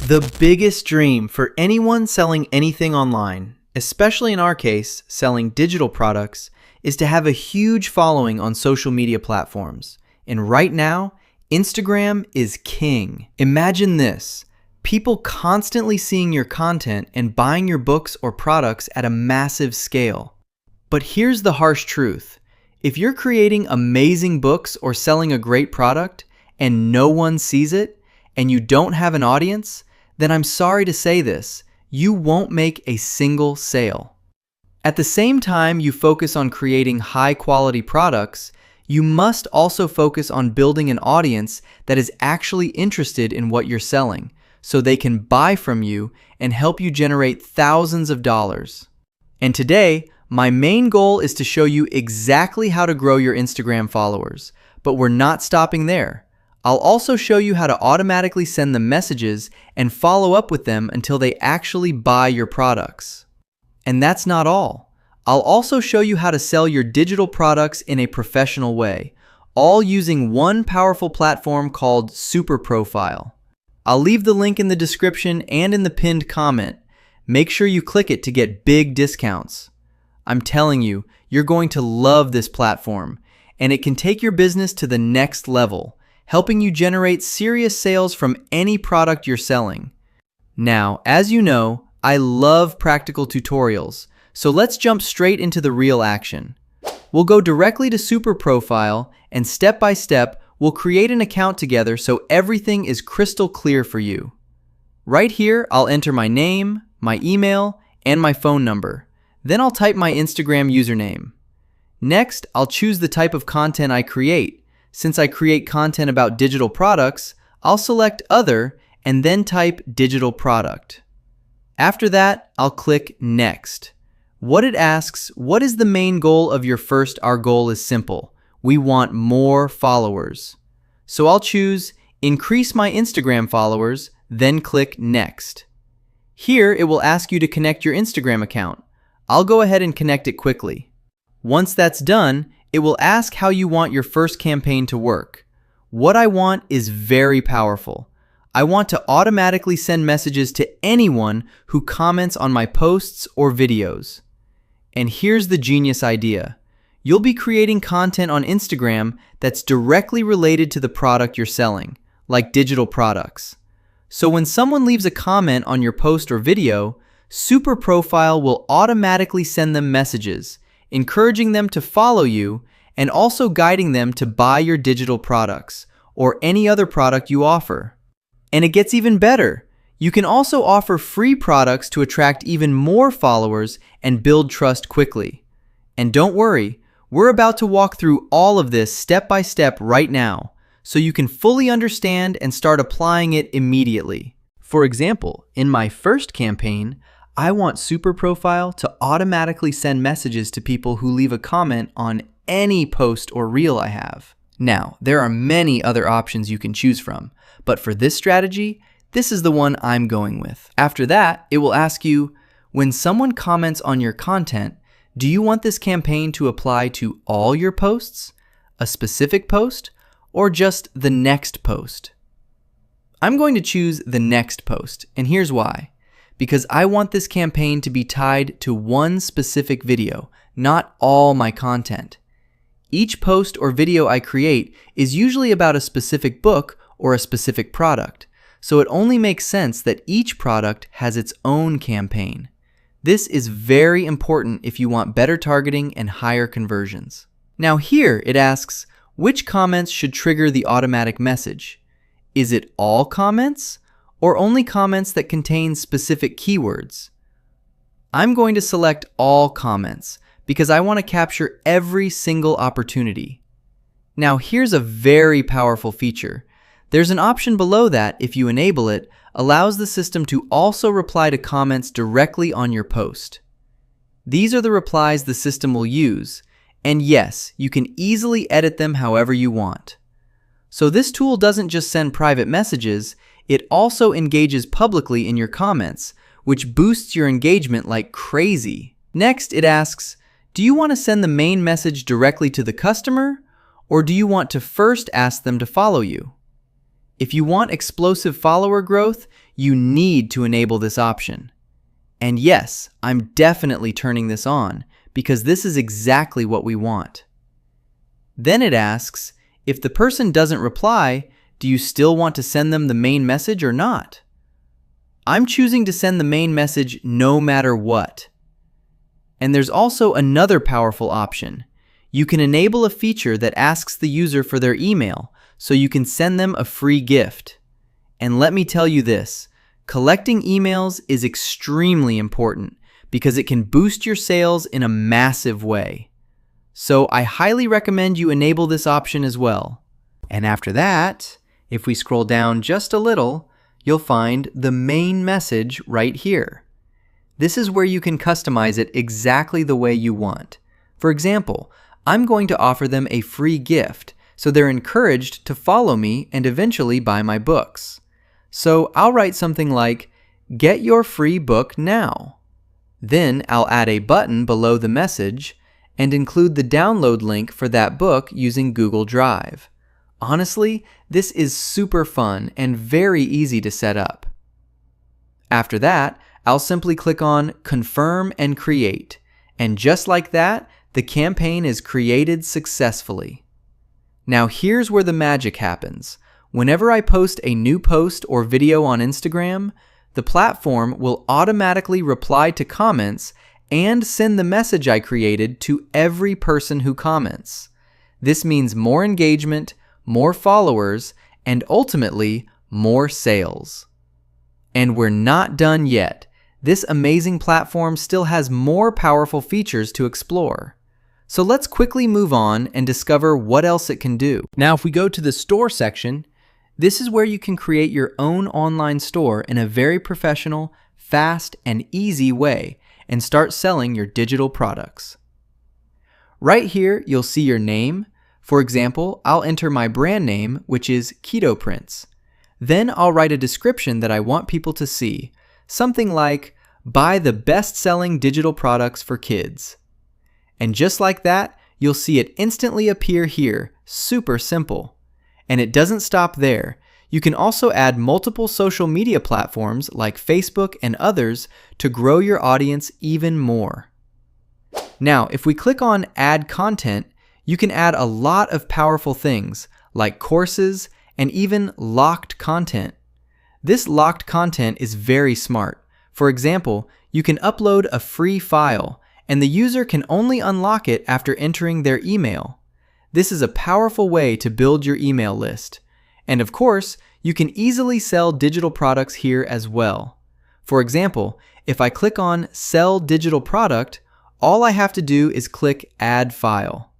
The biggest dream for anyone selling anything online, especially in our case, selling digital products, is to have a huge following on social media platforms. And right now, Instagram is king. Imagine this: people constantly seeing your content and buying your books or products at a massive scale. But here's the harsh truth. If you're creating amazing books or selling a great product and no one sees it, and you don't have an audience, then I'm sorry to say this, you won't make a single sale. At the same time you focus on creating high-quality products, you must also focus on building an audience that is actually interested in what you're selling, so they can buy from you and help you generate thousands of dollars. And today, my main goal is to show you exactly how to grow your Instagram followers, but we're not stopping there. I'll also show you how to automatically send them messages and follow up with them until they actually buy your products. And that's not all. I'll also show you how to sell your digital products in a professional way, all using one powerful platform called SuperProfile. I'll leave the link in the description and in the pinned comment. Make sure you click it to get big discounts. I'm telling you, you're going to love this platform, and it can take your business to the next level, helping you generate serious sales from any product you're selling. Now, as you know, I love practical tutorials, so let's jump straight into the real action. We'll go directly to SuperProfile, and step by step, we'll create an account together so everything is crystal clear for you. Right here, I'll enter my name, my email, and my phone number. Then I'll type my Instagram username. Next, I'll choose the type of content I create. Since I create content about digital products, I'll select Other and then type Digital Product. After that, I'll click Next. What it asks, what is the main goal of your first? Our goal is simple. We want more followers. So I'll choose Increase my Instagram followers, then click Next. Here, it will ask you to connect your Instagram account. I'll go ahead and connect it quickly. Once that's done, it will ask how you want your first campaign to work. What I want is very powerful. I want to automatically send messages to anyone who comments on my posts or videos. And here's the genius idea. You'll be creating content on Instagram that's directly related to the product you're selling, like digital products. So when someone leaves a comment on your post or video, SuperProfile will automatically send them messages, encouraging them to follow you, and also guiding them to buy your digital products or any other product you offer. And it gets even better. You can also offer free products to attract even more followers and build trust quickly. And don't worry, we're about to walk through all of this step by step right now, so you can fully understand and start applying it immediately. For example, in my first campaign, I want SuperProfile to automatically send messages to people who leave a comment on any post or reel I have. Now, there are many other options you can choose from, but for this strategy, this is the one I'm going with. After that, it will ask you, when someone comments on your content, do you want this campaign to apply to all your posts, a specific post, or just the next post? I'm going to choose the next post, and here's why. Because I want this campaign to be tied to one specific video, not all my content. Each post or video I create is usually about a specific book or a specific product, so it only makes sense that each product has its own campaign. This is very important if you want better targeting and higher conversions. Now here it asks, which comments should trigger the automatic message? Is it all comments, or only comments that contain specific keywords? I'm going to select all comments because I want to capture every single opportunity. Now here's a very powerful feature. There's an option below that, if you enable it, allows the system to also reply to comments directly on your post. These are the replies the system will use, and yes, you can easily edit them however you want. So this tool doesn't just send private messages, it also engages publicly in your comments, which boosts your engagement like crazy. Next, it asks, do you want to send the main message directly to the customer, or do you want to first ask them to follow you? If you want explosive follower growth, you need to enable this option. And yes, I'm definitely turning this on because this is exactly what we want. Then it asks, if the person doesn't reply, do you still want to send them the main message or not? I'm choosing to send the main message no matter what. And there's also another powerful option. You can enable a feature that asks the user for their email so you can send them a free gift. And let me tell you this, collecting emails is extremely important because it can boost your sales in a massive way. So I highly recommend you enable this option as well. And after that, if we scroll down just a little, you'll find the main message right here. This is where you can customize it exactly the way you want. For example, I'm going to offer them a free gift, so they're encouraged to follow me and eventually buy my books. So I'll write something like, "Get your free book now." Then I'll add a button below the message and include the download link for that book using Google Drive. Honestly, this is super fun and very easy to set up. After that, I'll simply click on Confirm and Create. And just like that, the campaign is created successfully. Now here's where the magic happens. Whenever I post a new post or video on Instagram, the platform will automatically reply to comments and send the message I created to every person who comments. This means more engagement, more followers, and ultimately, more sales. And we're not done yet. This amazing platform still has more powerful features to explore. So let's quickly move on and discover what else it can do. Now, if we go to the store section, this is where you can create your own online store in a very professional, fast, and easy way and start selling your digital products. Right here, you'll see your name. For example, I'll enter my brand name, which is Keto Prince. Then I'll write a description that I want people to see, something like, "Buy the best-selling digital products for kids." And just like that, you'll see it instantly appear here, super simple. And it doesn't stop there. You can also add multiple social media platforms like Facebook and others to grow your audience even more. Now, if we click on Add Content, you can add a lot of powerful things like courses and even locked content. This locked content is very smart. For example, you can upload a free file and the user can only unlock it after entering their email. This is a powerful way to build your email list. And of course, you can easily sell digital products here as well. For example, if I click on Sell Digital Product, all I have to do is click Add File.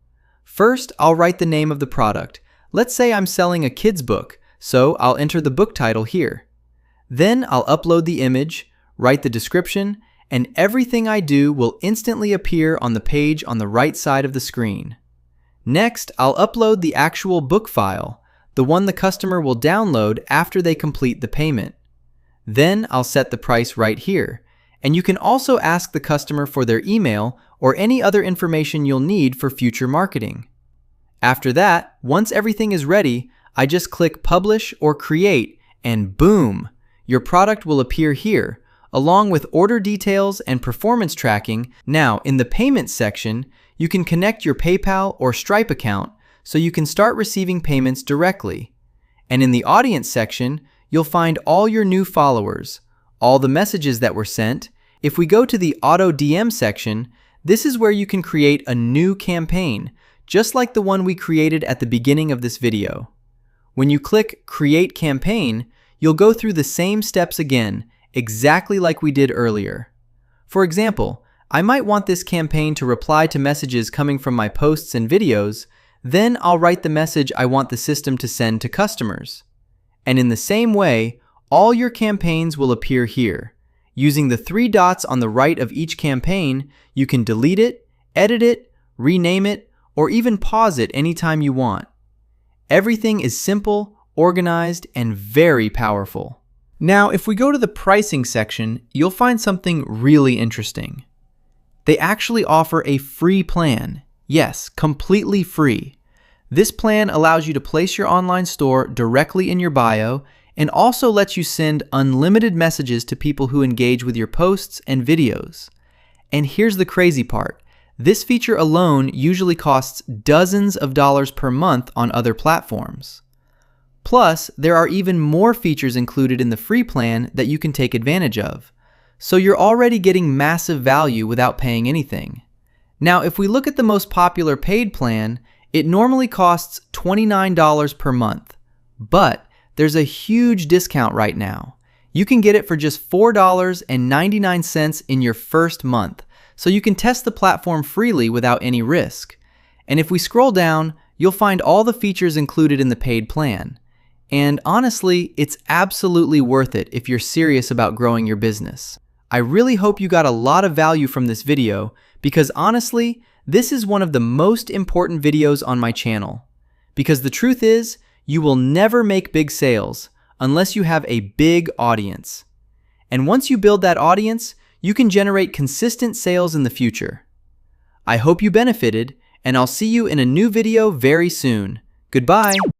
First, I'll write the name of the product. Let's say I'm selling a kid's book, so I'll enter the book title here. Then I'll upload the image, write the description, and everything I do will instantly appear on the page on the right side of the screen. Next, I'll upload the actual book file, the one the customer will download after they complete the payment. Then I'll set the price right here, and you can also ask the customer for their email or any other information you'll need for future marketing. After that, once everything is ready, I just click Publish or Create, and boom! Your product will appear here, along with order details and performance tracking. Now, in the Payments section, you can connect your PayPal or Stripe account so you can start receiving payments directly. And in the Audience section, you'll find all your new followers, all the messages that were sent. If we go to the Auto DM section, this is where you can create a new campaign, just like the one we created at the beginning of this video. When you click Create Campaign, you'll go through the same steps again, exactly like we did earlier. For example, I might want this campaign to reply to messages coming from my posts and videos, then I'll write the message I want the system to send to customers. And in the same way, all your campaigns will appear here. Using the 3 dots on the right of each campaign, you can delete it, edit it, rename it, or even pause it anytime you want. Everything is simple, organized, and very powerful. Now, if we go to the pricing section, you'll find something really interesting. They actually offer a free plan. Yes, completely free. This plan allows you to place your online store directly in your bio and also lets you send unlimited messages to people who engage with your posts and videos. And here's the crazy part. This feature alone usually costs dozens of dollars per month on other platforms. Plus, there are even more features included in the free plan that you can take advantage of. So you're already getting massive value without paying anything. Now, if we look at the most popular paid plan, it normally costs $29 per month. But there's a huge discount right now. You can get it for just $4.99 in your first month, so you can test the platform freely without any risk. And if we scroll down, you'll find all the features included in the paid plan. And honestly, it's absolutely worth it if you're serious about growing your business. I really hope you got a lot of value from this video because honestly, this is one of the most important videos on my channel. Because the truth is, you will never make big sales unless you have a big audience. And once you build that audience, you can generate consistent sales in the future. I hope you benefited, and I'll see you in a new video very soon. Goodbye.